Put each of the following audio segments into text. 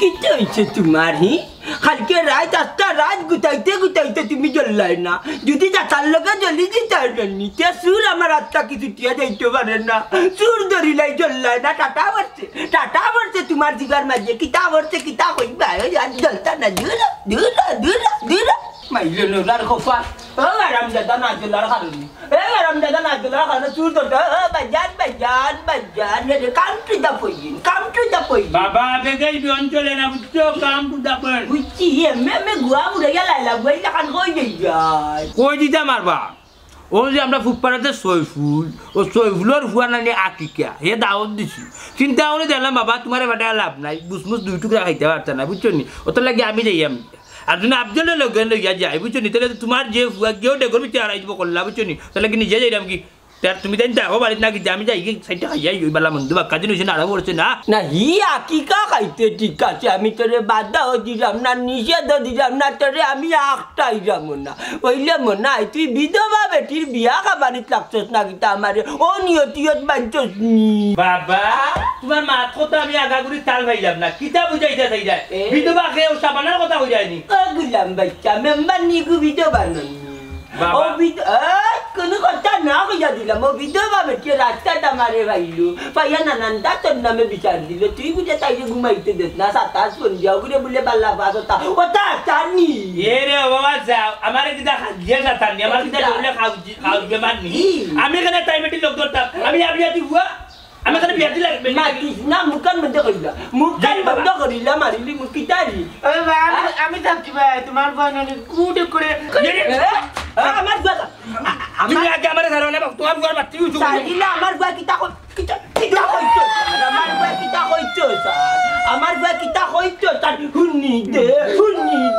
किती হইছে তোমার হি কালকে রাত আটটা রাত গুতাইতে গুতাইতে তুমি জ্বললাই না যদি যাচার লগে জ্বলি দিতে নিতে সুর আমার আত্মা কিছু টিয়া যাইতে পারে না সুর ধরিলাই জ্বললাই না টাটা বলছে তোমার জিগার মাঝে কিতা বলছে কিতা কইবা আর জ্বলতা না দূর মাইলে নোলার খোফা রামদাদা না জ্বলার কারণে রামদাদা না জ্বলার কারণে সুর ধরতে বাজান come to the point বাবা বেগাই অঞ্চলে না বুঝছো কাম টু দা পয়েন্ট বুঝছি এমএ গুয়া উড়ে গেলাইলা বইলা কান কই দেই যায় কই দিতা মারবা ও যে আমরা ফুটপাড়াতে সইফুল ও সইফুলের ফুয়া নানি আকিকা হে দাওয়াত দিছি চিন্তা করে দিলাম বাবা তোমার বাটা লাভ নাই বুসমুস দুই টুকরা খাইতে পারতা না বুঝছো নি ওত লাগে আমি যাইয়াম আর যদি আফজলের লগে লইয়া যাই বুঝছো নি তাহলে তোমার যে ফুয়া কেউ ডেকর ভিতরে আড়াই দিব করলা বুঝছো নি তাহলে কি নিজে যাইলাম কি তুমি তাই দেখো বাড়িতে নাকি আমি যাই সাইডটা খাইয়াই ওই বেলা মন্দ বা কাজে হয়েছে না আরো বলছে না না হি আকিকা খাইতে ঠিক আছে আমি তোরে বাধাও দিলাম না নিষেধও দিলাম না তোরে আমি একটাই যাবো না ওইলে মনে হয় তুই বিধবা বেটির বিয়া খাবারিত লাগছস না কিতা আমারে ও নিয়তিয়ত বাঞ্চস নি বাবা তোমার মাত কথা আমি আগাগুড়ি তাল ভাইলাম না কিতা বুঝাইতে চাই যায় বিধবা খেয়ে সাবানার কথা বুঝায়নি ও গুলাম বাচ্চা মেম্বার নিগু বিধবা ননি ও কোনো কথা না কইয়া দিলাম ও বিধবা বেটি রাস্তাটা মারে ভাইলু পাইয়া নানানটা তোর নামে বিচার দিল তুই বুঝে তাইলে ঘুমাইতে দেস না সাতাশ সন্ধ্যা ঘুরে বলে পাল্লা বাসতা ওটা চানি এ রে বাবা যাও আমার কিটা খাজিয়া যাতানি আমার কিটা বলে খাওজবে মানি আমি এখানে টাইমেটি লোক ধরতাম আমি আবিয়াতি হুয়া আমি এখানে বিয়াতি লাগবে না মুকান বন্ধ করিলা মুকান বন্ধ করিলা মারিলি মুকিটারি আমি থাকি ভাই তোমার বানানি কুটে করে আমার বাবা তুমি আগে আমারে ধরো না তোমার ঘর বাতি উঠু সাইলা আমার বাবা কিটা কইতো আমার বাবা কিটা কইতো তার হুন্নি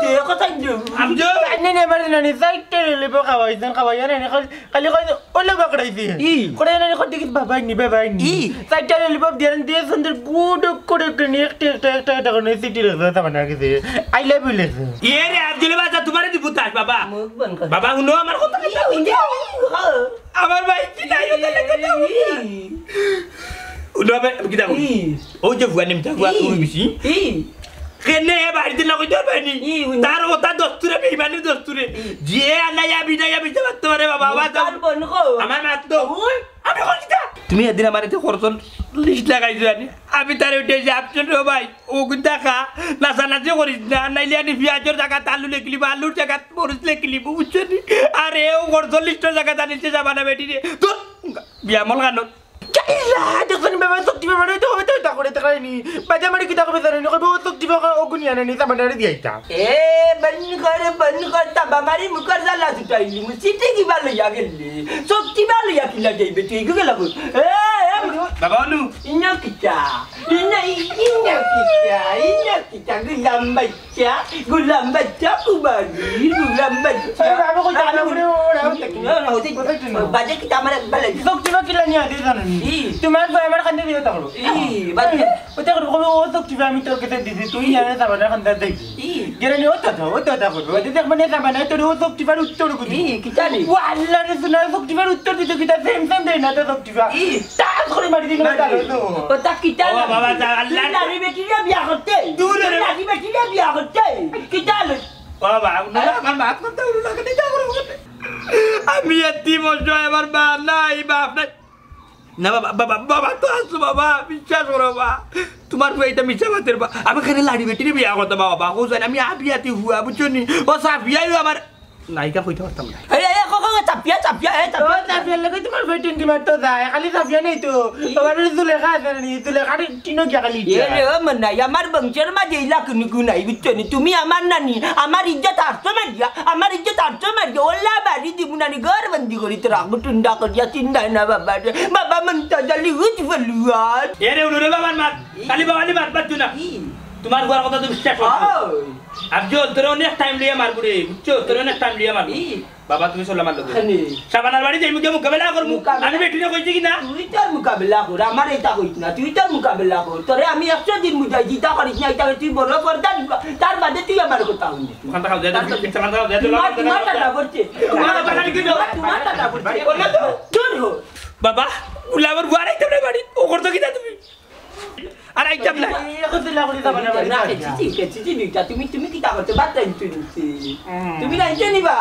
দে কথা দিও আমজো নে মারি নানি সাইটে লেবো খাওয়াইয়া নে খালি কই ওলে বাকড়াইছি করে নে কই দিক বাবাই নি সাইটে লেবো দিয়ে সুন্দর গুড করে নি একটা করে সিটি রাখা বানা গেছে আই লাভ ইউ লেস এ রে আব্দুল বাজা তোমারে দিব তাস বাবা মুখ বন্ধ কর বাবা শুনো আমার কথা আমার ভাই কি নাই ওটা কথা উনো আমি কিটা ও যে ভুয়া নিমতা ভুয়া ওই বেশি কেনে বাড়িতে লাগই তো পানি তার কথা দস্তুরে বেইমানি দস্তুরে যে আনায়া বিনায়া বিতে বাত পারে বাবা বাবা আমার মাত তো আমি কইতা তুমি এদিন আমারে তো খরচন লিস্ট লাগাইছো জানি আমি তারে উঠে যে আপশন রে ভাই ও গুদা খা নাচানাচি করিস না নাইলে আনি পেঁয়াজের জায়গা আলু লেখলি বা আলুর জায়গা মরিচ লেখলি বুঝছনি আরে ও খরচন লিস্টের জায়গা জানিছে যাবা না বেটি রে তোর বিয়ামল গান দেখুন বাবা শক্তি বাবা তো হবে তো তা করে তাকাইনি বাজা মারি কি তাকবে জানেন কই বহুত শক্তি বাবা ওগুনি আনেনি তা বানারে দিয়াইতা বন্ধ কর তা বামারি মুখর জালা ছুটাইলি মুচিতে কি ভালো গেলি শক্তি ভালো কিলা যাইবে তুই কি গেলা বাবা অনু ইনা কিটা গুলাম বাচ্চা কুবারি গুলাম বাচ্চা আমি কই তাকবে বাজে কিটা আমার ভালো শক্তি বাবা কিলা নিয়া দিয়ে জানেন তোমার আমার কান্দে দিও তাকলো বাজে ওটা করে ও শক্তি বাবা আমি তোর কাছে দিছি তুই জানে তা বানা কান্দে দেখি গেরানি ওটা করবে ওটা দেখ মানে তা বানা তোর ও শক্তি বাবা উত্তর করি কিটা নি ও আল্লাহ রে সুনা শক্তি বাবা উত্তর দিতে কিটা সেম দেই না তো শক্তি বাবা তাস করে মারি দিন ওটা কিটা ও বাবা যা আল্লাহ নারী বেটিরা বিয়া করতে নারী বেটিরা বিয়া করতে কিটা বাবা আমার বাপ কথা উড়ু লাগে না যাবো আমি এতি মজা আমার বাপ নাই বাপ নাই না বাবা তো আসো বাবা বিশ্বাস করো বাবা তোমার এটা মিছা বাতের আমি খালি লাড়ি বেটিরে বিয়া করতে বাবা ও জানি আমি আবিয়াতি হুয়া বুঝছো নি ও সাফিয়াই আমার নায়িকা কইতে পারতাম না চাপিয়া লাগে তোমার বেটিন কি মারতো যায় খালি চাপিয়া নেই তো তোমার জুলেখা আছে নি জুলেখা টিনো কি খালি আমার বংশের মাঝে নাই বুঝছো নি তুমি আমার নানি আমার ইজ্জত আটশো মারিয়া ওলা বাড়ি দিব নানি ঘর বন্দি করি তো রাখবো টুন্ডা করিয়া চিন্তায় না বাবা মনটা জালি হুচ ফেলুয়ার এরে উনুরে বাবার মাত খালি বাবালি মাত পাচ্ছ না তোমার ঘর কথা তো বিশ্বাস করো আব্জল তোর অনেক টাইম লিয়ে মারবো রে বুঝছো তোর অনেক টাইম লিয়ে মারবো বাবা তুমি চলে মারলো সাবানার বাড়ি যাই মুখে মোকাবেলা করবো আমি বেটিনে কইছি কি না তুই তোর মোকাবেলা কর আমার এটা কইছ না তুই তোর মোকাবেলা কর তোরে আমি 100 দিন বুঝাই জিতা করিস না এটা তুই বড় করতা তার বাদে তুই আমার কথা শুনবি ওখান থেকে দে সাবান দাও দে তোমার টাকা করছে তোমার টাকা করছে বল তো দূর হো বাবা গুলাবর গুয়ারাই তোরে বাড়ি ও করতো কি না তুমি আরে আইতাম না এখন দিলা করে যাবা না বাড়ি না চিঠি নিটা তুমি কি তা করতে বাদ টাইম তুমি না ইতে নিবা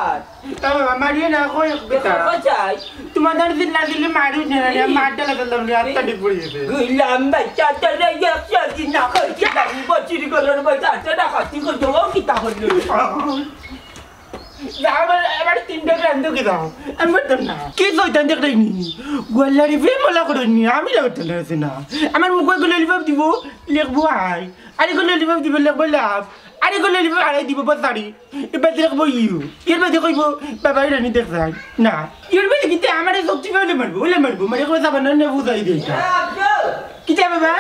তবে মারিয়ে না কই বেটা বাঁচাই তোমাদের দিন না দিলে মারি না মারতে লাগলাম না আত্মা ডিপ পড়ে গেছে গুলাম বাচ্চা তারে ইয়া দিন না খাইছি আমি বচিরি গলর বাচ্চা তারা খাতি কো জবাব কি তা হলো এবার তিনটা রান্ধো কি দাও আমি বলতাম না কি কইতাম দেখনি গোয়ালারি ফেমলা করনি আমি লাগতে লাগছে না আমার মুখে গোলালি ভাব দিব লিখবো আই আরে গোলালি ভাব দিব লিখবো লাভ আরে গোলালি ভাব আরে দিব বাতারি এবার লিখবো ইউ এর বাদে কইবো বাবা রানি দেখ যাই না এর বাদে কি আমারে সত্যি বলে মারবো মানে কই যাবে না বুঝাই দেই কি যাবে বাবা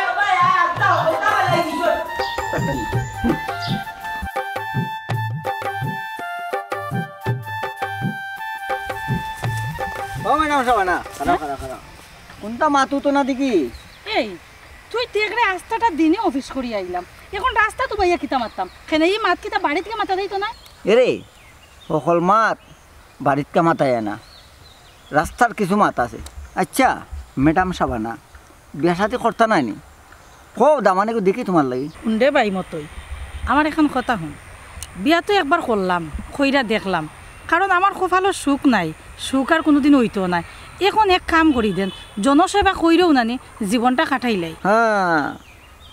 ও ম্যাডাম সাবানা খারাপ কোনটা মাতু তো না দেখি এই তুই তেগরে রাস্তাটা দিনে অফিস করি আইলাম এখন রাস্তা তো ভাইয়া কিতা মারতাম কেন এই মাত কিতা বাড়ি থেকে মাথা দিত না এরে সকল মাত বাড়িত কা মাতায় না রাস্তার কিছু মাত আছে আচ্ছা ম্যাডাম সাবানা বিয়া সাথে করতা নাই নি খুব দামানে দেখি তোমার লাগি শুনদে বাই মতোই আমার এখন কথা শুন বিয়া তো একবার করলাম খইরা দেখলাম কারণ আমার কপালো সুখ নাই সুখ আর কোনোদিন হইতো নাই এখন এক কাম করি দেন জনসেবা কইরেও নানি জীবনটা কাটাইলাই হ্যাঁ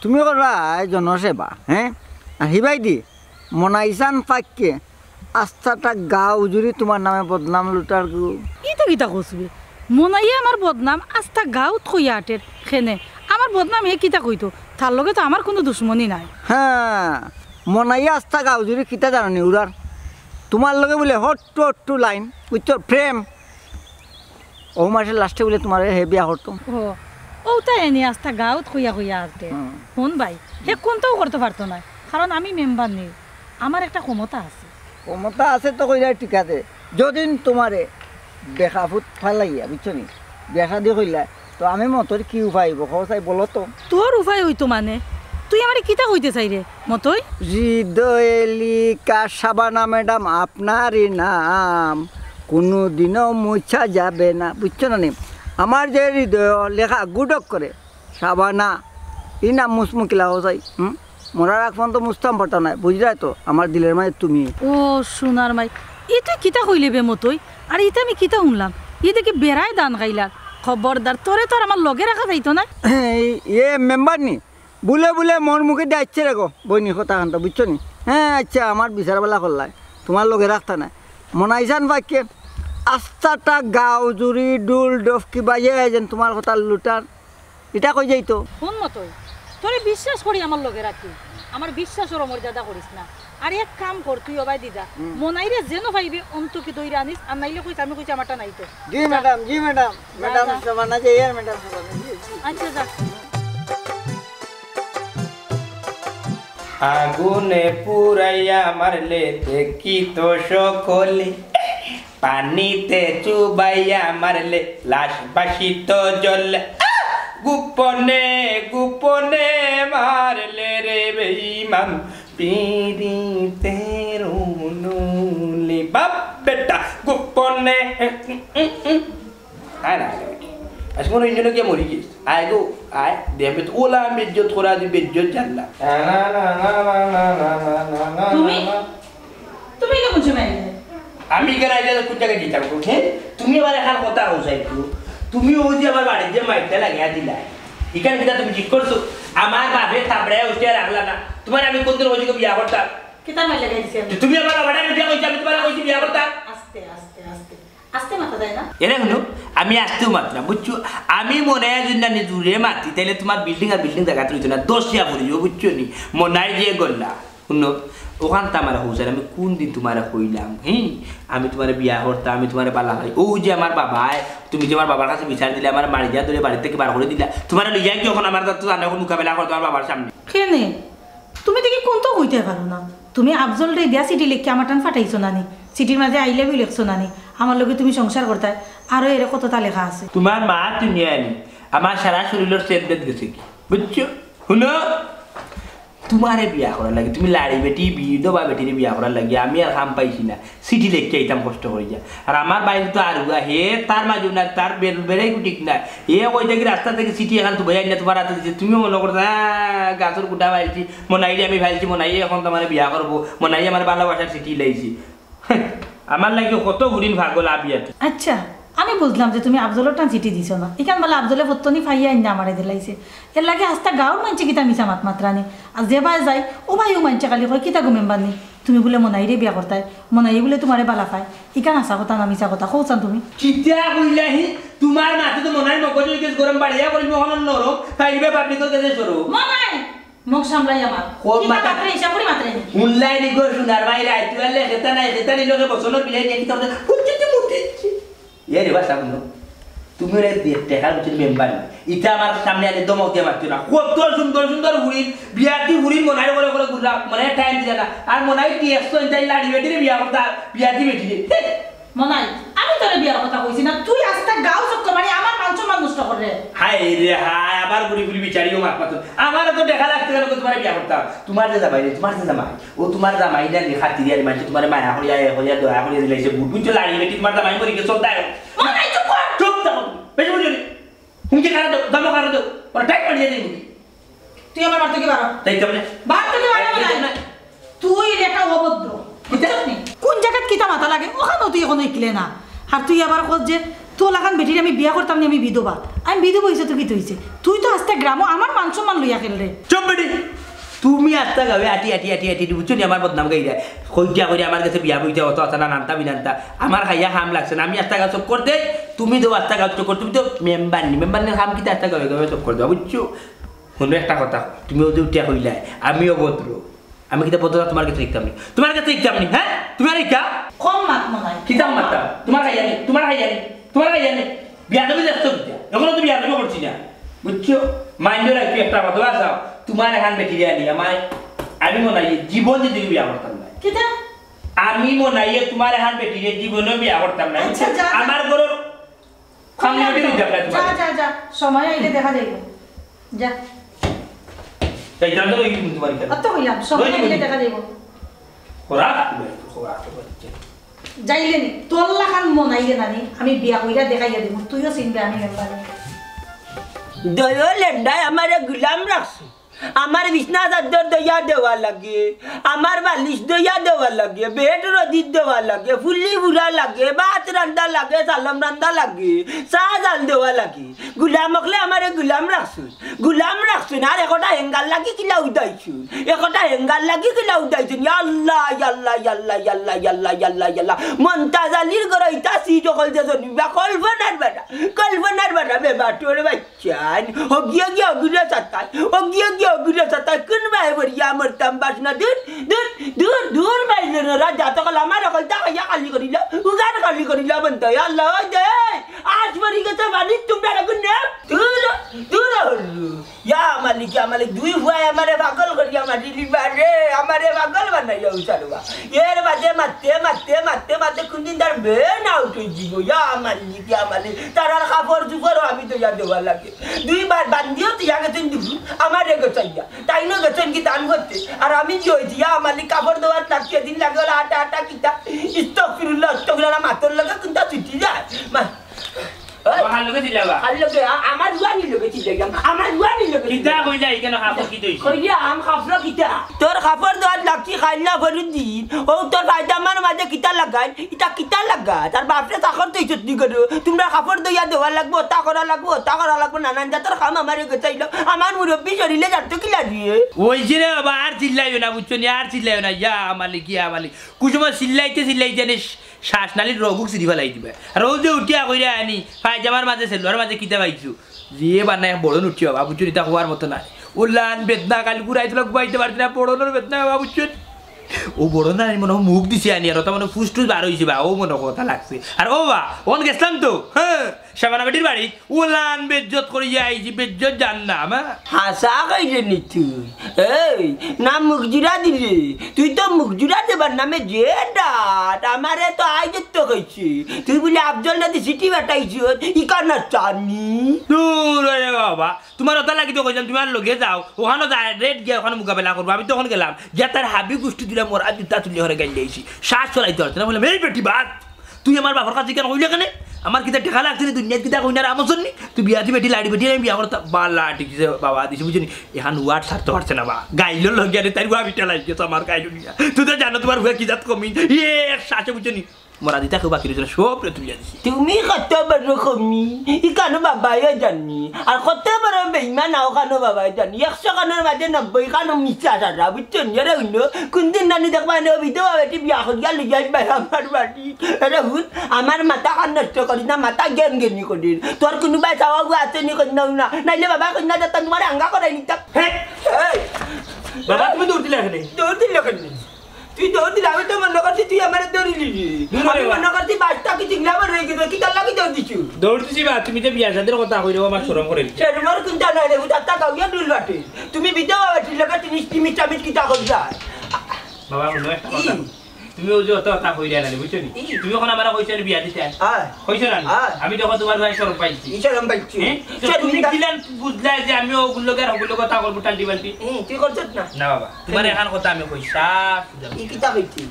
তুমি করবা জনসেবা হ্যাঁ আর হিবাই দি মনাইসান পাককে আস্থাটা গাঁও জুড়ি তোমার নামে বদনাম লুটার গু ইটা কিতা কসবে মনাইয়া আমার বদনাম আস্তা গাঁত কইয়া আটের খেনে আমার বদনাম এ কিতা কইতো তার লগে তো আমার কোনো দুশ্মনী নাই হ্যাঁ মনাইয়া আস্থা গাঁও জুড়ি কিতা জানি উড়ার তোমার লগে বলে হট্টু লাইন বুঝছো প্রেম ও মাসের লাস্টে বলে তোমার হে বিয়া করতো ও তাই এনে আস্তা গাঁত কইয়া কইয়া আটে শুন ভাই হে কোনটাও করতে পারতো না কারণ আমি মেম্বার নেই আমার একটা ক্ষমতা আছে ক্ষমতা আছে তো কইলা ঠিক আছে যদিন তোমারে দেখা ফুট ফালাইয়া বুঝছো নি দেখা দিয়ে কইলা তো আমি মতর কি উপায় চাই বলো তো তোর উপায় হইতো মানে তুই আমার কিতা কইতে চাই রে মতই হৃদয়লিকা সাবানা ম্যাডাম আপনারই নাম কোনো দিনও মুছা যাবে না বুঝছো না নি আমার যে হৃদয় লেখা গুডক করে সাবানা এই নাম মুসমুকিলা চাই মরার আগ পর্যন্ত মুস্তাম পারতা নাই বুঝলাই তো আমার দিলের মাঝে তুমি ও সোনার মাই ই তুই কিতা কইলে বে মতই আর ইতা আমি কিতা শুনলাম ই দেখি বেড়ায় দান গাইলার খবরদার তোরে তোর আমার লগে রাখা যাইতো না এ মেম্বার নি বুলে মোর মুখে দিয়ে আসছে রেখো বইনি কথা খানটা বুঝছো নি হ্যাঁ আচ্ছা আমার বিচারবেলা করলাই তোমার লগে রাখতা না মনাইছান বাক্যে আস্তাটা গাঁও জুড়ি ডুল ডফকি বাজে যেন তোমার কথা লুটার এটা কই যাইতো শুন মতই তোরে বিশ্বাস করি আমার লগে রাখি আমার বিশ্বাসের মর্যাদা করিস না আর এক কাম কর তুই অবাই দিদা মনাইরে যেন পাইবে অন্তকে দইরা আনিস আর নাইলে কইছ আমি কইছি আমারটা নাই তো জি ম্যাডাম সাবানা যে ইয়ার ম্যাডাম সাবানা আচ্ছা যা আগুনে পুরাইয়া মারলে দেখি তো সকলে পানিতে চুবাইয়া মারলে লাশ বাসিত জলে গোপনে মারলে রে বেঈমান পিরিতে রুনুলি বাপ বেটা গোপনে আরে আজকে মনে ইঞ্জিনে গিয়ে মরি গিয়েছে আয় গো আয় দেবে তো ওলা বেজ্জত করা দি বেজ্জত জানলা তুমি কি বুঝছো ভাই আমি কেন আইলে কোন জায়গায় দিতাম ওকে তুমি আবার এখন কথা হউছাই তুমি ও যে আমার বাড়িতে যে মাইটা লাগিয়া দিলা এখানে কিটা তুমি ঠিক করছো আমার বাপে থাবড়ে উঠে রাখলা না তোমার আমি কোনদিন ওইদিকে বিয়া করতাম কিতা মাই লাগাইছি আমি তুমি আমার বাড়ি বিয়া কইছি আমি তোমার কইছি বিয়া করতাম আস্তে মাথা দেয় না এরে শুনো আমি আসতেও মাত্রা বুঝছো আমি মনে হয় যদি না জুড়ে মাতি তাইলে তোমার বিল্ডিং আর বিল্ডিং দেখা তুলছো না দশিয়া পড়ে যাবো বুঝছো নি মনাই যে গল্লা শুনো ওখান তো আমার হৌসার আমি কোন দিন তোমার কইলাম আমি তোমার বিয়া করতাম আমি তোমার পালা খাই ও যে আমার বাবায় তুমি যে আমার বাবার কাছে বিচার দিলে আমার বাড়ি যা ধরে বাড়ি থেকে বার করে দিলা তোমার লইয়া কি ওখানে আমার তো জানা মোকাবেলা করতো আমার বাবার সামনে কেনে তুমি দেখি কোনটা হইতে পারো না তুমি আফজল রে দিয়া চিঠি লিখে আমার টান ফাটাইছো নানি চিঠির মাঝে আই লাভ ইউ লিখছো নানি আমার লগে তুমি সংসার করতে আরো এর কতটা লেখা আছে তোমার মা তুমি আনি আমার সারা শরীরের সেট বেদ গেছে কি বুঝছো শুনো তোমারে বিয়া করার লাগে তুমি লাড়ি বেটি বিধবা বেটির বিয়া করার লাগে আমি আর কাম পাইছি না সিটি লেখকে আইতাম কষ্ট হয়ে যায় আর আমার বাইরে তো আর হে তার মাঝে না তার বেড়াই ঠিক না এ ওই দেখি রাস্তা থেকে সিটি এখন তো ভাই না তোমার হাতে দিচ্ছে তুমি মনে করছো গাছের গুটা ভাইছি মনাইরে আমি ভাইছি মনাই এখন তোমার বিয়া করবো মনাই আমার ভালোবাসার সিটি লাইছি আমার লাগে কত ঘুরিন ভাগল আবিয়াতে আচ্ছা আমি বুঝলাম যে তুমি আফজলের টান চিঠি দিছ না এখান বলে আফজলে ফত্তনি ফাইয়া আইনা আমারে দিলাইছে এর লাগে আস্তা গাঁৱৰ মানছে কিতা মিছা মাত মাত্রানি আর যে ভাই যায় ও ভাইও মানছে কালি কয় কিতা গুমেম্বানি তুমি বলে মনাইরে বিয়া করতাই মনাই বলে তোমারে বালা পায় ইকান আসা কথা না মিছা কথা কৌচান তুমি চিতা কইলাহি তোমার মাথা তো মনাই মগজ গেছ গরম বাড়িয়া করি মহন নরম ফাইবে পাবলিকর কাছে সরো মনাই মুখ সামলাই আমার কোন কিতা মাথা মাত্রে হিসাব করি মাত্রে উনলাই নি গো সুনার বাইরে আইতুয়ালে হেতা নাই হেতা নি লগে বসনের বিলাই নিয়ে কিতা কুচিতে মুতিছি এ রে বাসা বন্ধু তুমি রে টেকার ভিতরে মেম্বার ইটা আমার সামনে আনি দমক দিয়ে মারতো না কত সুন্দর সুন্দর হুড়ির বিয়াতি হুড়ির মনাই করে করে গুলা মনে টাইম দিলা না আর মনাই কি 100 লাড়ি বেটিরে বিয়া করতা বিয়াতি বেটিরে মনাই আমি তোরে বিয়ার কথা কইছি না তুই আস্তা গাঁও চক্কর মারি আমার পাঁচ মান নষ্ট করে হাই রে হাই আবার গুড়ি গুড়ি বিচারিও মাত পাতো আমার তো দেখা লাগতে গেল তোমার বিয়া করতা তোমার যে জামাই ও তোমার জামাই না লেখা তিরিয়ার মানে তোমার মায়া হইয়া দয়া হইয়া দিলাইছে বুটু তো লাড়ি বেটি তোমার জামাই মরি গেছ দাও মনাই চুপ কর চুপ থাকো বেশি বুঝলি হুমকি খারাপ দাও দমা খারাপ দাও ওরা টাইট পাঠিয়ে দেই তুই আমার বাড়ি থেকে বারো তাই কেমনে বাড়ি থেকে বারো তুই লেখা অভদ্র কোন জায়গাত কিতা মাথা লাগে ওখানেও তুই এখনো ইকলে না আর তুই আবার খোঁজ যে তোর লাগান বেটির আমি বিয়া করতাম না আমি বিধবা আমি বিধবা হয়েছে তো কি হয়েছে তুই তো আস্তে গ্রাম আমার মান সম্মান লইয়া খেল রে চুপ বেটি তুমি আস্তা গাবে আটি বুঝছো নি আমার বদনাম গাই যায় কইটা করে আমার কাছে বিয়া বইতে অত আতা না নানতা বিনান্তা আমার খাইয়া হাম লাগছে না আমি আস্তা গাছ চপ করতে তুমি তো আস্তা গাছ চপ করতে তুমি তো মেম্বারের হাম কিতা আস্তা গাবে চপ করে দাও বুঝছো কোনো একটা কথা তুমিও যে উঠিয়া হইলাই আমিও ভদ্র আমি কিতা ভদ্র তোমার কাছে লিখতাম নি তোমার কাছে লিখতাম নি হ্যাঁ তোমার লিখা কম মাত মনাই কিতাম মাতা তোমার খাইয়া নি বিয়া দেবে যাচ্ছ কিতা এখনো তো বিয়া দেবে করছি না বুঝছো মাইন্ড রাখি একটা কথা বাসাও তোমার এখান বেটি আনি আমি মনে হয় জীবন যদি বিয়া করতাম না কিতা আমি মনে হয় তোমার এখান বেটি জীবনে বিয়া করতাম না আচ্ছা, যা, যা। আমার ঘরের সামনে বেটি দিতাম না যা যা যা সময় আইলে দেখা যাইব যা তাই জানো তো তোমার কাছে অত হইলাম সময় আইলে দেখা যাইব খোরা যাইলে নি তোর লাগান মনাইলে নানি আমি বিয়া কইরা দেখাইয়া দিব তুইও চিনবে আমি মেম্বার দয়া লেন্ডায় আমার গুলাম রাখছো আমার বিছনা চাদর দইয়া দেওয়া লাগে আমার বালিশ দইয়া দেওয়া লাগে বেড রদি দেওয়া লাগে ফুলি বুড়া লাগে ভাত রান্দা লাগে সালাম রান্দা লাগে চাহ জাল দেওয়া লাগে গুলাম হকলে আমার গুলাম রাখছুন আর একটা হেঙ্গার লাগি কিলা উদাইছুন একটা হেঙ্গার লাগি কিলা উদাইছুন আল্লাহ আল্লাহ আল্লাহ আল্লাহ আল্লাহ আল্লাহ আল্লাহ মন্তাজ আলীর ঘর ইতা সি সকল যে জনিবা কল্পনার বেটা বেবা তোর বাচ্চান ও গিয়া অগুরে চাতাই ও গিয়া অগুরে চাতাই কোন ভাই বরিয়া মরতাম বাসনা দূর বাইলে না রাজা তো কল আমার কল তা ইয়া খালি করিলা উগার খালি করিলা বন্ত আল্লাহ দে আজ মরি গেছে মালিক তোমরা রাগুন না দূর ইয়া মালিক দুই হুয়া আমারে পাগল করিয়া মারিলি বারে আমারে পাগল বানাইয়া উসারবা এর বাদে মারতে কোনদিন তার বেন আউট হয়ে যাব ইয়া মালিক তারার কাপড় জুপড় আমি তো ইয়া দেওয়া লাগে দুইবার বান্ধিও তো ইয়া গেছেন দুপুর আমারে গেছাইয়া তাই না গেছেন কি দান করতে আর আমি কি হয়েছি ইয়া মালিক কাপড় দেওয়ার লাগছে দিন লাগে আটা কিতা ইস্তগফিরুল্লাহ মাতর লাগে কোনটা ছুটি যায় ভালো করে দিলাবা আমার জুয়ানি লগে চিলাইলাম আমার জুয়ানি লগে কিতা কইলা এখানে কাপড় কি দইছি কইয়া আম খাফরা কিতা তোর কাপড় দেওয়ার লাগছি খাইলা ভরুন দিন ও তোর ভাইজামার মাঝে কিতা লাগাই ইটা কিতা লাগা তার বাপরে চাকর তো ইচ্ছুত নি করো তোমরা কাপড় দইয়া দেওয়া লাগবো তা করা লাগবো নানান জাতর খাম আমার গেছাইলাম আমার মুরব্বী শরীরে যাতো কি লাগিয়ে ওই যে রে বাবা আর চিল্লাইও না বুঝছো নি আর চিল্লাইও না ইয়া মালিক কুসমা চিল্লাইতে জানিস শ্বাসনালীর রোগ সিরি ফেলাই দিবে আর ও যে উঠিয়া কইরা আনি পায়জামার মাঝে সেলোয়ার মাঝে কিতা পাইছো যে বানায় বড় উঠছি বাবা বুঝছো এটা হওয়ার মতো নাই ও লান বেদনা কাল গুড়াই তোলা গুয়াইতে পারছি না পড়নোর বেদনা বাবা বুঝছো ও বড় না মনে মুখ দিছে আনি আর ওটা মনে ফুসটুস বার হইছে বা ও মনে কথা লাগছে আর ও বা ওন গেছলাম তো হ্যাঁ শাবানা বেটির বাড়ি ওলান বেজ্জত করে যাইছি বেজ্জত জান না মা হাসা কইরে নি তুই এই না মুখ জুড়া দিলি তুই তো মুখ জুড়া দেবার নামে যে ডাট আমারে তো আইজে তো কইছি তুই বলি আফজল নদী সিটি বাটাইছি ই কানা চানি দূর রে বাবা তোমার ওটা লাগি তো কইলাম তোমার লগে যাও ওখানে যায় রেড গিয়ে ওখানে মোকাবেলা করবো আমি তখন গেলাম যে তার হাবি গুষ্টি দিলাম মোর আজ জুতা তুলি হরে গাইল দিয়েছি শ্বাস চলাইতে পারছে না বললাম এই বেটি বাদ তুই আমার বাবার কাছে কেন কইলে কেন আমার কিতা টেকা লাগছে দুনিয়ার কিতা কইনার আমার জন্য তুই বিয়াতি বেটি লাড়ি বেটি আমি বিয়া করতে বালা টিকছে বাবা দিছি বুঝনি এখন ওয়াট ছাড়তে পারছে না বা গাইলো লগে আরে তাই ভাবিটা লাগছে আমার গাইলো নিয়া তুই তো জানো তোমার হুয়া কি জাত কমি এক শ্বাসে বুঝনি মোরা দিতা কেউ বাকি রয়েছে সব তুলিয়া দিছি তুমি কত বড় কমি ই কানো বাবাই জানি আর কত বড় বেইমান নাও কানো বাবাই জানি 100 কানোর মাঝে 90 কানো মিছা সারা বুঝছেন রে হইলো কোনদিন নানি দেখবা না বিধবা বেটি বিয়া হল গেল যাই ভাই আমার বাড়ি আরে হুন আমার মাথা কান নষ্ট করি না মাথা জ্ঞান জ্ঞানী করি তোর কোনো ভাই চাওয়া আছে নি কই না নাইলে বাবা কই না যেত তোমার আঙ্গা করাই নিতা বাবা তুমি দৌড় দিলে এখানে দৌড় দিলে কেন তুই দৌড় দিলে আমি তো মনে করছি তুই আমার দৌড়িলি আমি মনে করছি বাসটা কি চিংলাবার রয়ে গেল কি তার লাগি দৌড় দিছু দৌড়তেছি বা তুমি যে বিয়া শাদির কথা কইরো আমার শরম করে সেরমার কোনটা নাই রে উদাত্তা গাউয়া দুল বাটে তুমি বিধবা বেটি লাগা তিনি টিমি চামিচ কি তা কর যায় বাবা মনে একটা কথা তুমি ওই যে অত কথা কইরা না বুঝছো নি তুমি কোন আমারে কইছো বিয়া দিতে কইছো না আমি তখন তোমার ভাই শরম পাইছি শরম পাইছি তুমি কিলান বুঝলা যে আমি ওগুলোর ওগুলো কথা কইব টান্ডি বালতি তুই করছত না না বাবা তোমার এখন কথা আমি কইছা কি কিতা কইছি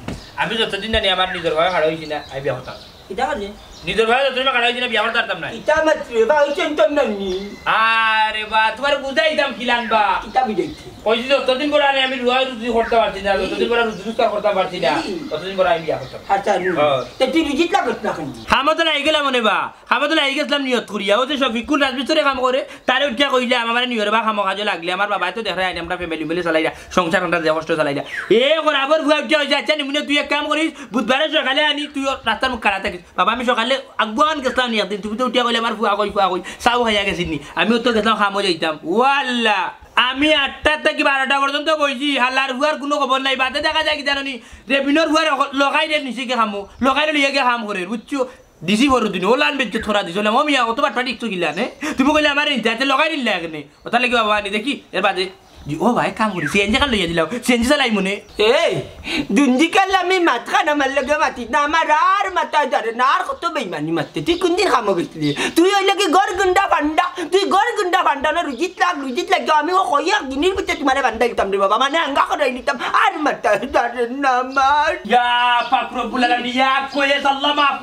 আমি যতদিন জানি আমার নিজের ভাই হাড় হইছি না আই বিয়া হতাম কিতা করে নিজের ভাই যতদিন হাড় হইছি না বিয়া করতাম না কিতা মাত্রে বা হইছেন তো নানি আরে বা তোমার বুঝাইতাম কিলান বা কিতা বুঝাইছি কইছি যতদিন পরে আমি রুয়া রুজি করতে পারছি না যতদিন পরে রুজি করতে পারছি না ততদিন পরে আমি বিয়া করতাম আচ্ছা তে তুই রুজিত লাগত না কেন হামতলা আই গেলাম মনে বা হামতলা আই গেছিলাম নিয়ত করিয়া ও যে শফিকুল রাজমিস্ত্রি কাম করে তারে উঠিয়া কইলে আমার নিয়র বা খামো কাজে লাগলে আমার বাবা তো দেখায় আমরা ফ্যামিলি মিলে চালাই সংসার আমরা যে কষ্ট চালাই এ কোন আবার ভুয়া উঠিয়া হয়ে যাচ্ছে নিমুনে তুই এক কাম করিস বুধবারে সকালে আনি তুই রাস্তার মুখ কাটা থাকিস বাবা আমি সকালে আগুয়ান গেছিলাম নি একদিন তুমি তো উঠিয়া কইলে আমার ফুয়া কই চাও খাইয়া গেছিস নি আমিও তো গেছিলাম খামো যাইতাম ওয়াল্লাহ আমি 8টা থেকে 12টা পর্যন্ত বইছি হালার হুয়ার কোনো খবর নাই বাদে দেখা যায় কি জানি রেভিনিউর হুয়ার লগাই দে নিচিকে খামো লগাই লিয়ে খাম করে বুঝছো দিছি বড় দিন ওলান বেচ থরা দিছ না মমিয়া অত বাট পাটিকছো কিলা নে তুমি কইলে আমার ইনতে লগাই দিলে এখানে ওটা লাগি বাবা নি দেখি এর বাদে ও ভাই কাম করি সেঞ্জি কাল লইয়া দিলাও সেঞ্জি চালাই মনে এই দুঞ্জি কাল আমি মাথা না মার লাগে মাতি না আমার আর মাথা ধরে না আর কত বেইমানি মারতে তুই কোন দিন খামো গেছিলি তুই ওই লাগে গড় গুন্ডা ফান্ডা তুই গড় গুন্ডা ফান্ডা না রুজিত লাগে আমি ও কইয়া দিনের ভিতরে তোমারে বান্ডা দিতাম রে বাবা মানে আঙ্গা করে নিতাম আর মাথা ধরে না মার ইয়া পাক রব্বুল আলামিন ইয়া কইলে আল্লাহ মাফ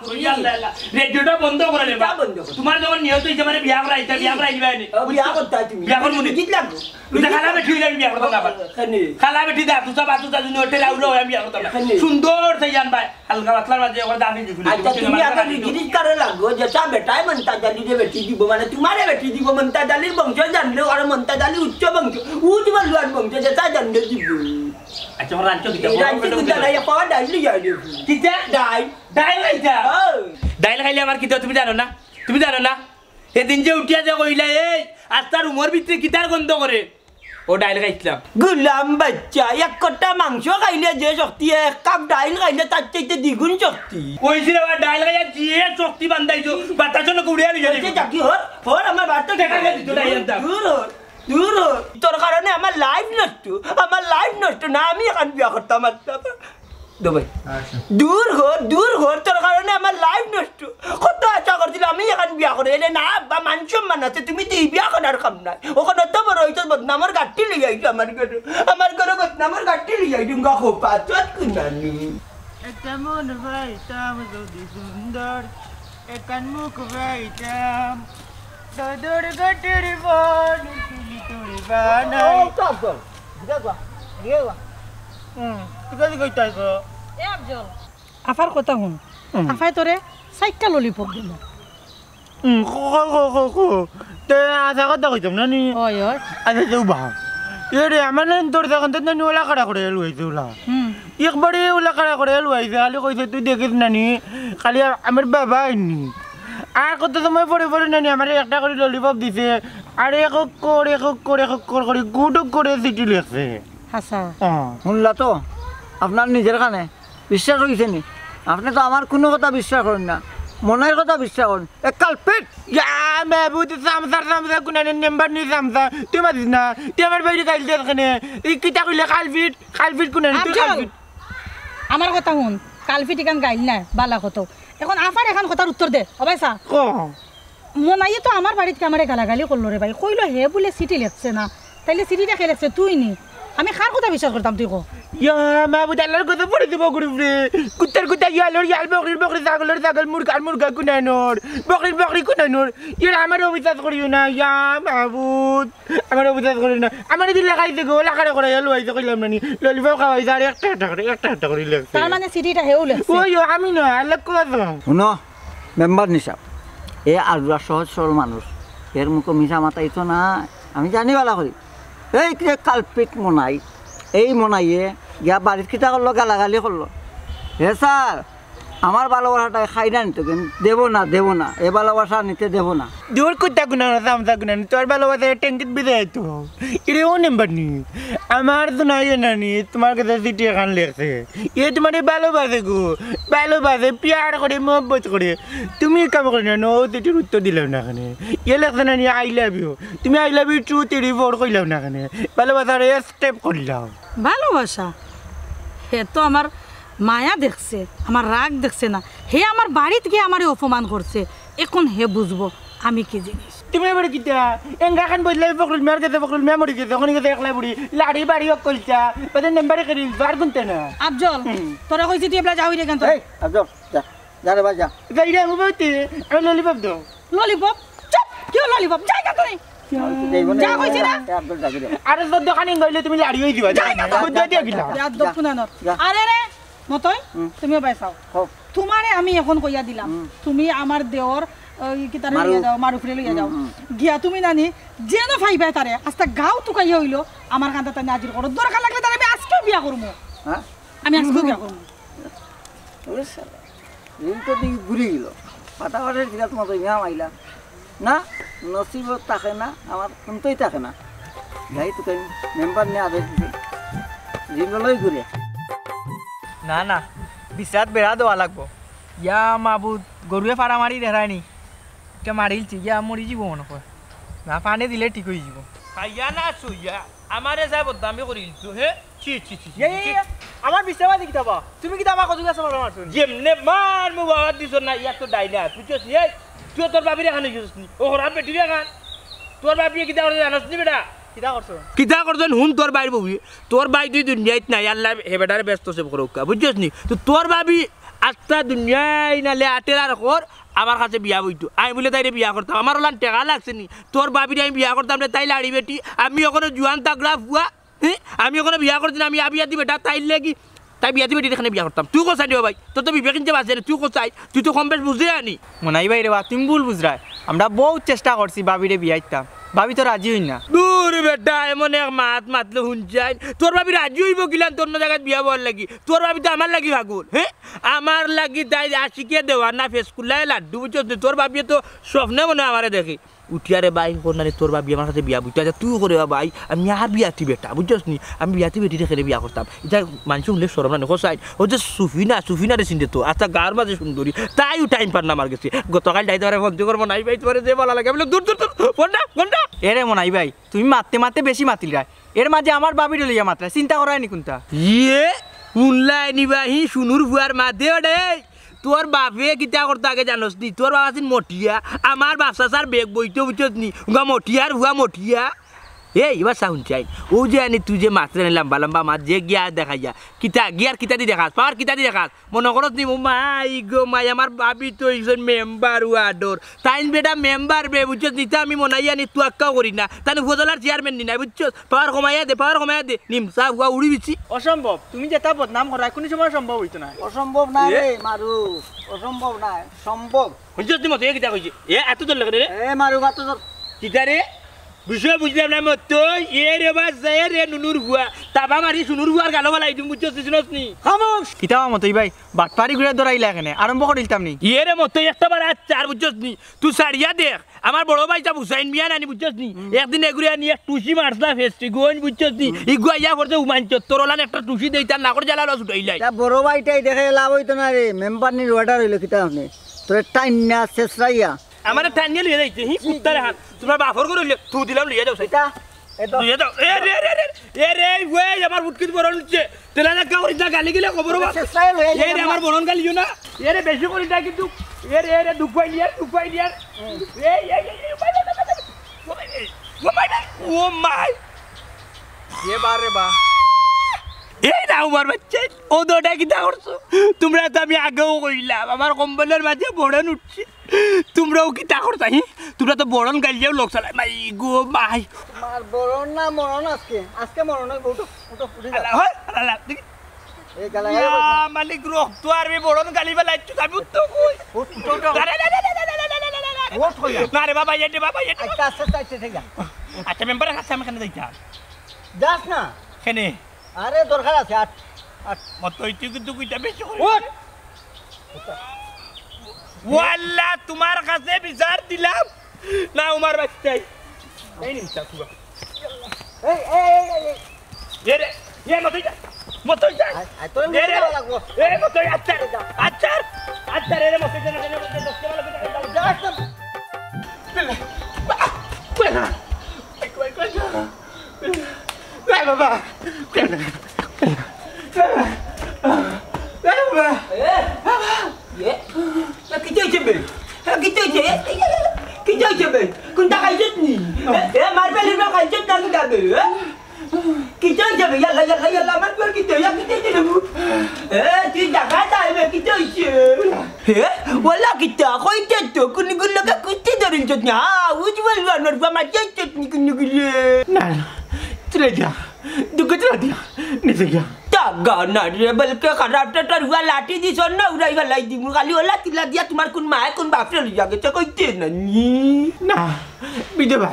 কর ইয়া আল্লাহ রেডিওটা বন্ধ করে রে বাবা তোমার যখন নিয়ত হইছে মানে বিয়া করাইতে দিবানি বিয়া করতে তুমি বিয়া করব রুজিত লাগবো তুই খালা বেটি হইলে বিয়া করতাম না খালা বেটি দা তুই বাতু তা দিন হোটেল আউলো আমি বিয়া করতাম না সুন্দর তাই জান ভাই হালকা পাতলার মাঝে ওর দামি দিবি আচ্ছা তুমি আগে রুজিত করে লাগো যে সব বেটাই মনতা জালি রে বেটি দিব মানে তোমারে বেটি দিব মনতা জালির বংশ জানলে আর মনতা জালি উচ্চ বংশ উজ্জ্বল লুয়ার বংশ যে তা জানলে দিব আচ্ছা ওর রাজ্য দিতে রাজ্য দিতে না ইয়া পাওয়া ডাইলি যাই কিটা ডাইল খাইতা ডাইল খাইলে আমার কিটা তুমি জানো না এদিন যে উঠিয়া যে কইলা এই আস্তার উমর ভিতরে কিটার গন্ধ করে ও ডাইল খাইছিলাম গুলাম বাচ্চা এক কটা মাংস খাইলে যে শক্তি এক কাপ ডাইল খাইলে তার চাইতে দ্বিগুণ শক্তি কইছিল ডাইল খাইয়া যে শক্তি বান্ধাইছো বাতাস না কুড়িয়া নিয়ে যাবে কি হর আমার বাচ্চা দেখা গেছে তো ডাইল দাও দূর তোর কারণে আমার লাইফ নষ্ট না আমি এখন বিয়া করতাম দূর ঘর তোর কারণে আমার লাইফ নষ্ট কত আশা করছিল আমি এখন বিয়া করে এলে না বা মানুষ মানাতে তুমি তো বিয়া করার কাম নাই ওখানে অত বড় হয়েছে বদনামর গাঠি লিয়ে আইছো আমার ঘরে বদনামর গাঠি লিয়ে আইছো গা খোপা চট কুনানি একটা মন পাইতাম যদি সুন্দর একান মুখ পাইতাম দাদর গাটের বন তুলি তুলি বানাই তুই কইতাই গো এ আফজল আফার কথা শুন আফাই তোরে 4টা ললিপপ দিল তে আশা কথা কইতাম না নি ওই আচ্ছা যাও বা এরে আমার তোর তখন তো নানি ওলা কাটা করে লইছে ওলা একবারে ওলা কাটা করে লইছে খালি কইছে তুই দেখিস নানি খালি আমার বাবা আইনি আর কত সময় পরে নানি আমার একটা করে ললিপপ দিছে আর এক করে গুড করে চিঠি লিখছে হাসা শুনলা তো আপনার নিজের কানে বিশ্বাস হয়েছে নি? আপনি তো আমার কোনো কথা বিশ্বাস করেন না, মনের কথা বিশ্বাস করেন। এক কালপেট মাহবুদ সামসার কোনানের নাম্বার নিয়ে সামসা তুই মাতিস না, তুই আমার বাইরে গাইল দে এখানে এই কিতা কইলে কালফিট কোনানে তুই কালফিট। আমার কথা শুন, কালফিট এখান গাইল না বালা কত, এখন আফার এখন কথার উত্তর দে। ও ভাই সা মনাইয়ে তো আমার বাড়িতে আমারে গালাগালি করলো রে ভাই, কইলো হে বলে সিটি লেখছে না, তাইলে সিটিটা খেয়ে লেখছে তুই নি, আমি কার কথা বিশ্বাস করতাম তুই কো? ইয়া মাহবুদ আল্লাহর কথা পড়ে দেব গুরুরে, কুত্তার ইয়াল বকরি ছাগল মুরগা কুনানোর বকরি কুনানোর। ইয়া আমার অবিশ্বাস করিও না ইয়া মাহবুদ, আমার অবিশ্বাস করিও না। আমার দিন লাগাইতে গো লাগারে করে লইতে কইলাম না নি ললিপপ খাওয়াই আর একটা করে লেখছে। তার মানে সিটিটা হেও লেখছে। ওই আমি না আল্লাহ কথা শুনো মেম্বার নিসাব, এ আলুরা সহজ সরল মানুষ, এর মুখে মিশা মাথাই তো না, আমি জানি ভালো করি। এই যে কালপিট মনাই, এই মনাইয়ে গিয়া বাড়ির কিতা করলো, গালাগালি করলো। হে স্যার আমার ভালোবাসাটা খাই না নিত, কিন্তু দেবো না এ ভালোবাসা নিতে দেবো না। দূর কুত্তা গুনানো সামসা গুনানো তোর ভালোবাসা ট্যাঙ্কিত বিদায় তো এটাও নাম্বার নি আমার তো নাই নানি, তোমার কাছে চিঠি এখান লেখছে এ তোমার ভালোবাসে গো, ভালোবাসে পিয়ার করে মহব্বত করে। তুমি কাম করে না ও চিঠির উত্তর দিলাম না এখানে, এ লেখছে নানি আই লাভ ইউ, তুমি আই লাভ ইউ 2 3 4 কইলাম না এখানে, ভালোবাসার স্টেপ করলাম। ভালোবাসা হে তো আমার মায়া দেখছে, আমার রাগ দেখছে না, হে আমার বাড়িতে গিয়ে আমারে অপমান করছে, এখন হে বুঝবো আমি কি জিনিস। তুমি এবারে কিতা এঙ্গা খান বদলাই বকরুল মের গেছে, বকরুল মে মরি গেছে, ওখানে গেছে একলা বুড়ি লাড়ি বাড়ি কলচা বাদে নাম্বারে করি বার গুনতে না। আফজল তোরা কইছি তুই এবলা যাওই রে কেন? এই আজব যা রে ভাই যা। গাইরা আমি বলতে আমি ললিপপ দাও। ললিপপ চুপ, কি ললিপপ যাই না তুই যা কইছি না। আরে তো দোকানে গইলে তুমি লাড়ি হই দিবা বুদ্ধি দিয়া গিলা ইয়াদ দপ না না। আরে রে মতই তুমিও বাইসাও, তোমারে আমি এখন কইয়া দিলাম তুমি আমার দেওর কিতারে লইয়া যাও, মারুফরে লইয়া যাও গিয়া তুমি নানি যেন ফাইবাই তারে আস্তা গাও তুকাই হইলো আমার কান্তা তাই নাজির করো, দরকার লাগলে তারে আমি আজকেও বিয়া করবো। হ্যাঁ আমি আজকেও বিয়া করবো। ঋণ তো দিকে ঘুরে গেল, ফাটাফাটের জিরাত মতো ইয়া মাইলা না, নসিবত থাকে না, আমার কোনটাই থাকে না। যাই তোকে মেম্বার নিয়ে আদেশ দিছে ঋণ লই ঘুরে। না না বিশ্বাস বেড়া দেওয়া লাগবো। ইয়া মাবুদ গরুয়ে ফাড়া মারি দেখায়নি, এটা মারিলছি ইয়া মরি যাব মনে কর না, পানি দিলে ঠিক হয়ে যাব। খাইয়া না শুইয়া আমারে যাই বদনামি করিলছো হে ছি ছি ছি আমার বিশ্বাস দি কিতাবা তুমি কিতা আমার কত আছে মারছো যেমনে মার মু বাবা দিছ না ইয়া তো ডাইনা বুঝছস এই তুই তোর বাবিরে খানে গেছিস নি ও হরা বেটি রে খান তোর বাবি কিতা করে জানাস নি বেটা কিতা করছো কিতা করছন হুন তোর বাইর বউই তোর বাই দুই দুনিয়াত নাই আল্লাহ হে বেটারে ব্যস্ত সে করুকা বুঝছস নি তো তোর বাবি আস্তা দুনিয়ায় নালে আটেলার কর আমার কাছে বিয়া বইতো আমি বলে তাইরে বিয়া করতাম, আমার ওলান টেকা লাগছে নি তোর বাবিরে আমি বিয়া করতাম না, তাই লাড়ি বেটি আমি ওখানে জুয়ান তাগড়া ফুয়া হ্যাঁ আমি ওখানে বিয়া করছি না, আমি বিয়া দি বেটা তাই লেগি তাই বিয়া দি বেটি এখানে বিয়া করতাম। তুই কোথায় দিও ভাই তোর তো বিবেক কিনতে পারছে না, তুই কোথায় তুই তো কম বেশ বুঝে আনি মনাই ভাই রে বা তুমি ভুল বুঝরাই, আমরা বহুত চেষ্টা করছি বাবিরে বিয়াইতাম, ভাবি তো রাজি হই না। দূর বেটা এমন এক মাত মাতলে শুন যায় তোর ভাবি রাজি হইব গিলান তোর জায়গায় বিয়া বল লাগি, তোর ভাবি তো আমার লাগি ভাগুল হ্যাঁ আমার লাগি তাই আশিকে দেওয়া না ফেস কুল্লায় লাড্ডু বুঝছ তোর ভাবি তো স্বপ্নে মনে আমারে দেখি উঠিয়ারে বাই করনারে তোর ভাবি আমার সাথে বিয়া বুঝতে তুই করে ভাই আমি আর বিয়াতি বেটা বুঝছস নি আমি বিয়াতি বেটি রেখে বিয়া করতাম, এটা মানুষ শুনলে সরম না কোসাই ও যে সুফিনা রে চিনতে তো আচ্ছা গার মাঝে সুন্দরী তাইও টাইম পার না আমার কাছে গতকাল যাইতে পারে ফোন করবো নাই ভাই তোমার যে ভালো লাগে বলে দূর দূর কোনটা কোনটা এরে মনাই ভাই তুমি মারতে মারতে বেশি মাতিল রায়, এর মাঝে আমার বাবির লইয়া মাত্রা চিন্তা করায়নি কোনটা ইয়ে উনলাই নিবাহি শুনুর ভুয়ার মাঝে ওডে তোর বাপে কিতা করতে আগে জানোস নি তোর বাবা আছেন মটিয়া আমার বাপসা স্যার বেগ বইতে বুঝছস নি উগা মটিয়ার ভুয়া মটিয়া এই এবার সাউন্ড চাই ও যে আনি তুই যে মাত্রা লম্বা লম্বা মাছ যে গিয়া দেখা যা কিতা গিয়ার কিতা দি দেখাস পাওয়ার কিতা দি দেখাস মনে করস নি মাই গো মাই আমার বাবি তো একজন মেম্বার ওয়ার্ডর তাইন বেটা মেম্বার বে বুঝছস নি আমি মনাই আনি তুই আক্কাও করি না তাই উপজেলার চেয়ারম্যান নি না বুঝছস পাওয়ার কমাইয়া দে নিমসা হুয়া উড়ি বিছি অসম্ভব, তুমি যেটা বদনাম করা কোন সময় সম্ভব হইতো না। অসম্ভব না রে মারু, অসম্ভব না সম্ভব। বুঝছস নি মতো কিতা কইছে এ এত দল লাগে রে এ মারু বাতো কিতা রে বিষয় বুঝলাম না মতো এ রে বাস যায় রে নুনুর হুয়া তাবা মারি শুনুর বুয়ার গালো বালাই দিম বুঝছস শুনস নি খামোশ কিতাবা মতই ভাই বাটপারি ঘুরে দৌড়াইলা এখানে আরম্ভ করিলতাম নি ইয়েরে মতো একটা বার চার বুঝছস নি তুই সারিয়া দেখ আমার বড় ভাই যা হুসাইন মিয়া নানি বুঝছস নি একদিন এগুরিয়া নিয়ে টুসি মারছলা ফেস্টি গোন বুঝছস নি ইগুয়া করতে উমানচ তোরলান একটা টুসি দেইতা না করে জ্বালা ছুটাইলাই তা বড় ভাইটাই দেখে লাভ হইতো না রে মেম্বার নির অর্ডার হইলো কিতা আপনি তোর টাইম না শেষরাইয়া আমার টানিয়ে লিয়ে যাইছে হি কুত্তারে হাত তোমার বাফর করে থু দিলাম লিয়ে যাও এটা এটা লিয়ে যাও এ রে ওই আমার বুটকিত বরণ হচ্ছে তেলা না কাউরি না গালি গিলা খবর বা শেষরাই লয়ে এ রে আমার বরণ গালিও না এ রে বেশি করে দা কিন্তু এ রে দুপাই নিয়া ও মাই এ বারে বা এই না আমার বাচ্চা ও দোটা কিতা করছো তোমরা তো আমি আগেও কইলাম আমার কম্বলের মাঝে বড়ন উঠছে তোমরাও কিতা করতা হি তোমরা তো বড়ন গালিয়াও লোক চালাই মাই গো মাই মার বরণ না মরণ আজকে মরণ হইব উঠো উঠে যা আল্লাহ হয় আল্লাহ এই গালা মালিক রক্ত আর আমি বড়ন গালি বেলাইছো আমি তো কই না রে বাবা এটে আচ্ছা আস্তে আস্তে ঠিক যা আচ্ছা মেম্বারের কাছে আমি কেন যাইতা যাস না কেনে আরে দরকার আছে আট মত হইতে কিন্তু কইতা বেশি কই ওয়াল্লা তোমার কাছে বিচার দিলাম না উমার বাচ্চাই এই নিমতা তুবা এই এই এই এ রে এ মতই যা আই তোর মেরে লাগবো এ মতই আচ্ছা রে মতই যা যাস না বেলা কই বাবা Kita je kunta kajut ni. Marvel ni kajut nak kita be. Kita je yalla marvel kita ya kita je dulu. Tu jaga dah kita je. Wala kita kau itu tu kun laga kita dari jotnya. Ujwal warna macam ni kun Nah, terleja. Duga terleja. Ni saja. Gana dia balke kharap tar huwa lati di sonna urai wala di kali wala tila dia tumar kun mai kun bafre li jage te koi te nani na bideba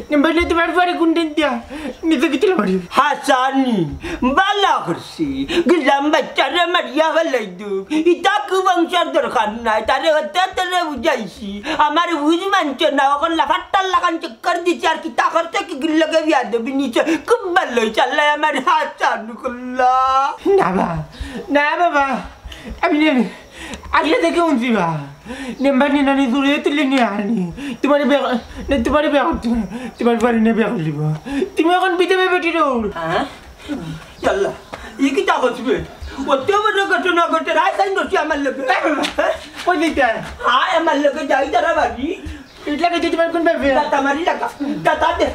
number ni tumar pare kunden dia ni to kitla bari hasani bala kursi gilam bacca re maria wala du ita ku bangshar darkhan na tare hotte tare bujaisi amar buj manche na kon la fattal la kan chakkar di char kita karte ki gilla ge yad biniche kubbal challa amar hasan kulla na baba abine আগে দেখে উনছি বা number নি নানি দূরে তুলে নিয়ে আনি তোমার বাড়ি নিয়ে বিয়া করলিব তুমি এখন বিদেবে বেটি রোল হ্যাঁ চল্লা ই কি তা বসবে ওতে বড় ঘটনা ঘটে রাই সাইন দছি আমার লগে কই দিতে হ্যাঁ আমার লগে যাই তারা বাড়ি এটা কে তোমার কোন ভাবে দাতা মারি লাগা দাতা দে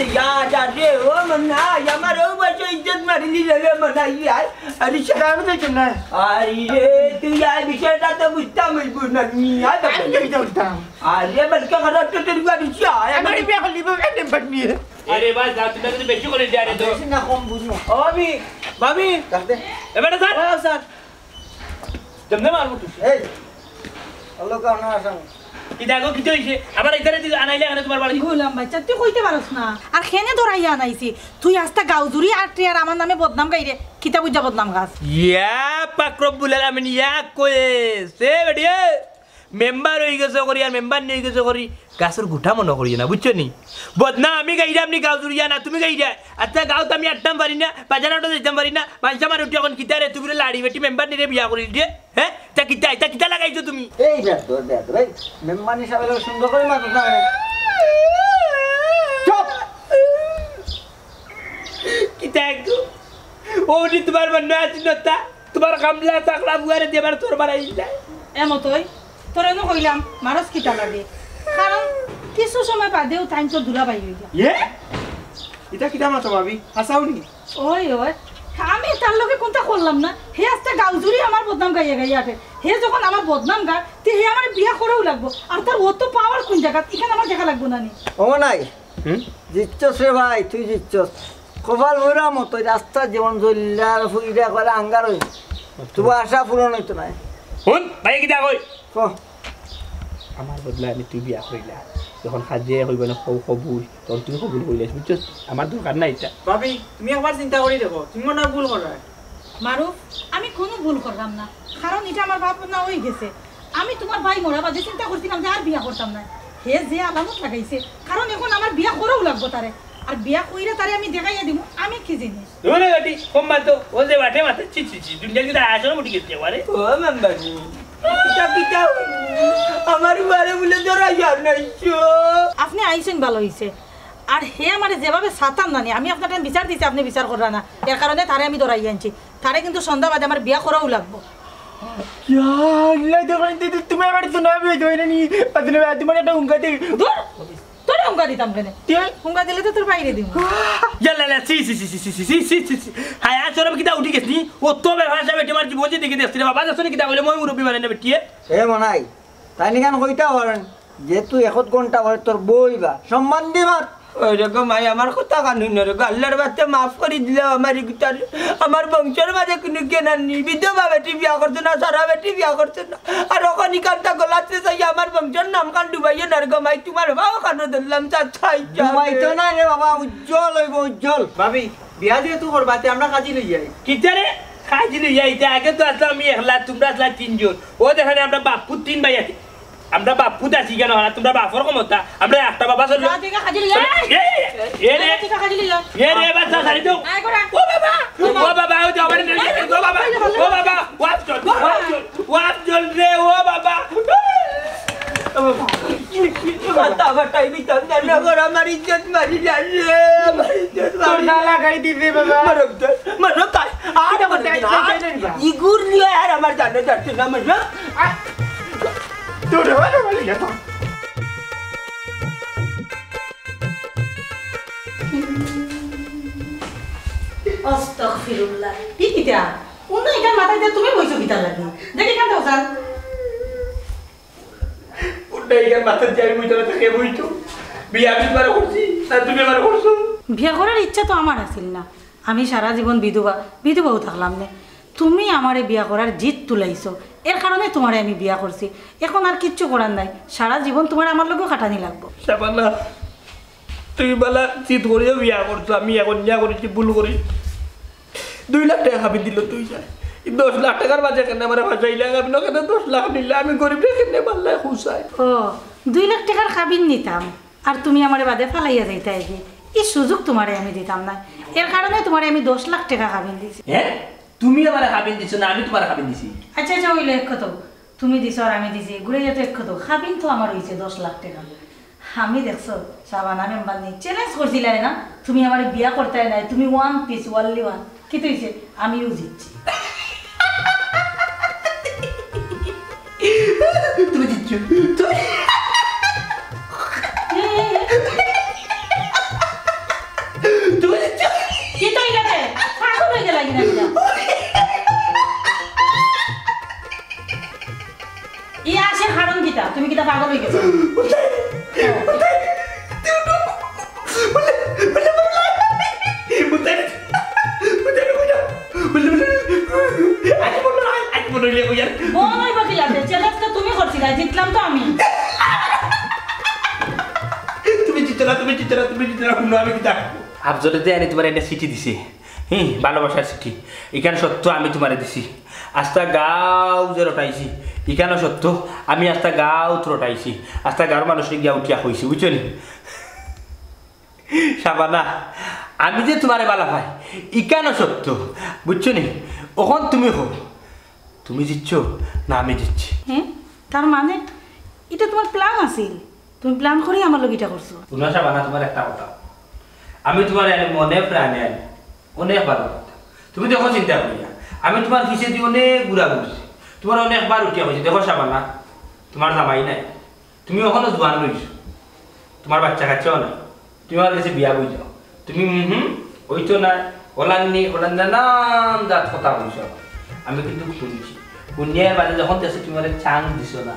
ইয়া দাদে ও মনা ইয়া মারো বসে ইজ্জত মারি লিলে মনা ইয়াই আরে শারাম দেখছ না আরে তুই ইয়া বিষয়টা তো বুঝতাম না নি আমি বুঝতাম আরে বলকে খারাপ তো তুই গাড়ি চা আমার বিয়া করলিব এনে বাটনি আরে ভাই যা তুমি তো বেশি করে দিয়া রে তো না কম বুঝনো ও ভাবি কাটতে এবারে স্যার স্যার জমনে মারবো তুই এই আল্লাহ কানা আসাম কি দেখো কি হইছে আবার এখানে তুই আনাইলে এখানে তোমার বাড়ি কইলাম বাচ্চা তুই কইতে পারস না আর খেনে ধরাইয়া আনাইছি তুই আস্তা গাউজুরি আর টিয়ার আমার নামে বদনাম গাইরে কিতা বুঝা বদনাম গাছ ইয়া পাক রব্বুল আলামিন ইয়া কয়ে সে বেডিয়ে মেম্বার হই গেছে করি আর মেম্বার নেই গেছে করি গাছের গুঠা মনে করি না বুঝছো নি বদনাম আমি গাইরা আপনি গাউজুরিয়া না তুমি গাইরা আচ্ছা গাও তো আমি আটটাম পারি না বাজারটা যেতাম পারি না মানুষ আমার উঠি এখন কিতারে তুমি লাড়ি বেটি মেম্বার নিয়ে বিয়া করি দিয়ে হ্যাঁ তা কিতা লাগাইছো তুমি এই দেখ ভাই মেম্বার হিসাবে সুন্দর করে মাছ না চুপ কিতা ওটি তোমার মনে আছে না তোমার কামলা চাকলা বুয়ারে দেবার তোর বাড়াইলা এমতই তোর এনে কইলাম মারস কিতা লাগে কারণ কিছু সময় বাদেও টাইম তো দুলা পাই হইলা এটা কিটা মাতো ভাবি হাসাউনি ওই আমি তার লগে কোনটা করলাম না হে আস্তে গাউজুরি আমার বদনাম গাইয়াটে হে যখন আমার বদনাম গা তে হে আমার বিয়া করেও লাগবো আর তার ও তো পাওয়ার কোন জায়গা এখানে আমার দেখা লাগবো না নি ও নাই জিতছস রে ভাই তুই জিতছস কপাল ভরা মতো রাস্তা যেমন জল্লার ফুইরা করে আঙ্গার হই তুই আশা পূরণ হইতো না শুন ভাই কিতা কই ক আমার বদলা আমি তুই বিয়া কইলা যখন খাজে হইব না কবুল তখন তুমি কবুল করিলে বুঝছো আমার দরকার নাই এটা ভাবি তুমি একবার চিন্তা করে দেখো তুমি মনে ভুল করা মারুফ আমি কোনো ভুল করলাম না কারণ এটা আমার বাপ না হয়ে গেছে আমি তোমার ভাই মরা বাজে চিন্তা করছিলাম যে আর বিয়া করতাম না হে যে আলামত লাগাইছে কারণ এখন আমার বিয়া করেও লাগবো তারে আর বিয়া কইরা তারে আমি দেখাইয়া দিব আমি কি জিনিস ওরে গাটি কম মাতো ও যে বাটে মাথা ছি দুনিয়া কি আসলে মুটি গেছে আরে ও মেম্বারি কিটা আমার বারে বলে ধরাই আর নাইছো আপনি আইছেন ভালো হইছে আর হে আমারে যেভাবে সাতাম নানি আমি আপনার বিচার দিছি আপনি বিচার কররা না এর কারণে তারে আমি ধরাই আনছি তারে কিন্তু সন্ধ্যা বাদে আমার বিয়া করাও লাগবো তুমি আমার শোনাবে নি তোমার একটা হুঙ্কা দিই তোর হুঙ্কা দিতাম কেন হুঙ্কা দিলে তো তোর বাইরে দিব ইয়ালা সি হায় আসলে কিটা উঠি গেছি ও তো ভাষা বেটি মার জীবন দেখে দেখছি বাবা যাচ্ছে কিটা বলে মই মুরব্বি মানে না বেটিয়ে এ মনাই তাই নিকান কইটা হরেন যেহেতু 1 ঘন্টা হরে তোর বইবা সম্মান দিবা ওই রকম ভাই আমার কথা কানুন রে আল্লাহর বাতে মাফ করে দিলে আমার গিটার আমার বংশের মাঝে কোনো কেনা নি বিধবা বেটি বিয়া করতে না সারা বেটি বিয়া করতে না আর ওখানে কানটা গলাতে চাই আমার বংশের নাম কান ডুবাইয়ে না রে ভাই তোমার ভাও কানো দিলাম চাই জমাইতো না রে বাবা উজ্জ্বল হইব উজ্জ্বল ভাবি বিয়া দিয়ে তো করবাতে আমরা কাজী লই যাই কিটারে খাইছি যাইতে আগে তো আসলাম আমি একলা তোমরা আসলা 3 জন ও দেখানে আমরা বাপু 3 ভাই আছি আমরা বাপু দাসি কেন তোমরা বাপর ক্ষমতা আমরা একটা বাবা চল রে বাচ্চা ছাড়ি দাও ও বাবা ও যাবার ও বাবা ওয়াপ চল রে ও বাবা কথা বাটাই বিতন না করে আমার ইজ্জত মারি যান রে আমার ইজ্জত মারি না লাগাই দিবে বাবা মারো তাই আর আমার ইগুর নিয়ে আর আমার জানা যাচ্ছে না মারো তোরে বাবা বলি না আস্তাগফিরুল্লাহ কি কিটা কোন এটা মাথায় দিয়ে তুমি বইছো কিটা লাগি দেখি কাঁদো স্যার উডাই গেল মাথা যাই মুই তোরা থেকে বইতো বিয়া আমি তোমার করছি না তুমি আমার করছো বিয়া করার ইচ্ছা তো আমার আছিল না আমি সারা জীবন বিধবাও থাকলাম না তুমি আমারে বিয়া করার জিদ তুলাইছো এর কারণে তোমারে আমি বিয়া করছি এখন আর কিচ্ছু করার নাই সারা জীবন তোমার আমার লগেও কাটানি লাগবো শাবানা তুমি বলা জিদ করিও বিয়া করছো আমি এখন যা করেছি ভুল করি 2 লাখ টাকা খাবি দিল তুই যা 10 লাখ টাকার বাজে কেন আমার ভাষাইলে আমি না কেন 10 লাখ নিলে আমি গরিব রেখে নে পারলে খুশাই ও 2 লাখ টাকার খাবিন নিতাম আর তুমি আমারে বাদে ফালাইয়া যাইতা কি এই সুযোগ তোমারে আমি দিতাম না এর কারণে তোমারে আমি 10 লাখ টাকা খাবিন দিছি হ্যাঁ তুমি আমার খাবিন দিছো না আমি তোমার খাবিন দিছি আচ্ছা আচ্ছা ওইলে এক কত তুমি দিছো আর আমি দিছি ঘুরে যেতে এক কত খাবিন তো আমার হইছে 10 লাখ টাকা আমি দেখছো শাবানা মেম্বার নি চ্যালেঞ্জ করছিলে না তুমি আমারে বিয়া করতে নাই তুমি ওয়ান পিস ওয়ানলি ওয়ান কি হইছে আমিও জিতছি তুমি জিতছো তুমি জিতছো কি তো ইলাতে পাগল হয়ে গেল লাগি না ই আসে কারণ কিটা তুমি কিটা পাগল হয়ে গেছো তুমি জিতলাম তো আমি তুমি জিতলা আমি কিতা আফজলে যে আনি তোমার একটা চিঠি দিছে ভালোবাসার চিঠি এখানে সত্য আমি তোমারে দিছি আস্তা গাঁও যে রটাইছি এখানে সত্য আমি আস্তা গাঁও রটাইছি আস্তা গাঁর মানুষকে গিয়া উঠিয়া হয়েছি বুঝছো নি শাবানা আমি যে তোমারে বালা ভাই ইকানো সত্য বুঝছো নি ওখন তুমি হো তুমি জিতছ না আমি জিতছি হ্যাঁ তার মানে এটা তোমার প্ল্যান আছিল তুমি প্ল্যান করে আমার লগে এটা করছো শুনো শাবানা তোমার একটা কথা আমি তোমার মনে প্রাণে আনি অনেক ভালো কথা তুমি দেখো চিন্তা করিয়া আমি তোমার পিছে দিয়ে অনেক ঘুরা ঘুরছি তোমার অনেকবার উঠিয়া হয়েছে দেখো শাবানা তোমার জামাই নাই তুমি ওখানে জোয়ান রয়েছো তোমার বাচ্চা কাচ্চাও নাই তুমি আমার কাছে বিয়া বই যাও তুমি ওইতো না ওলাননি নানান জাত কথা বলছ আমি কিন্তু শুনছি শুনিয়ার বাদে যখন দেখছি তুমি আমার চান্স দিছো না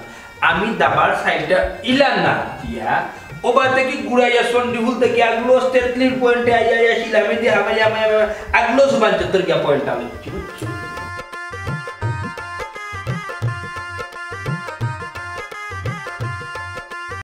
আমি দাবার সাইডটা ইলান না দিয়া ওবার থেকে ঘুরাইয়া সন্ডিহুল থেকে আগলো স্টেট পয়েন্টে আইয়া শিলামি দিয়ে আমি আগলো সুবান চত্বর গিয়া পয়েন্ট আমি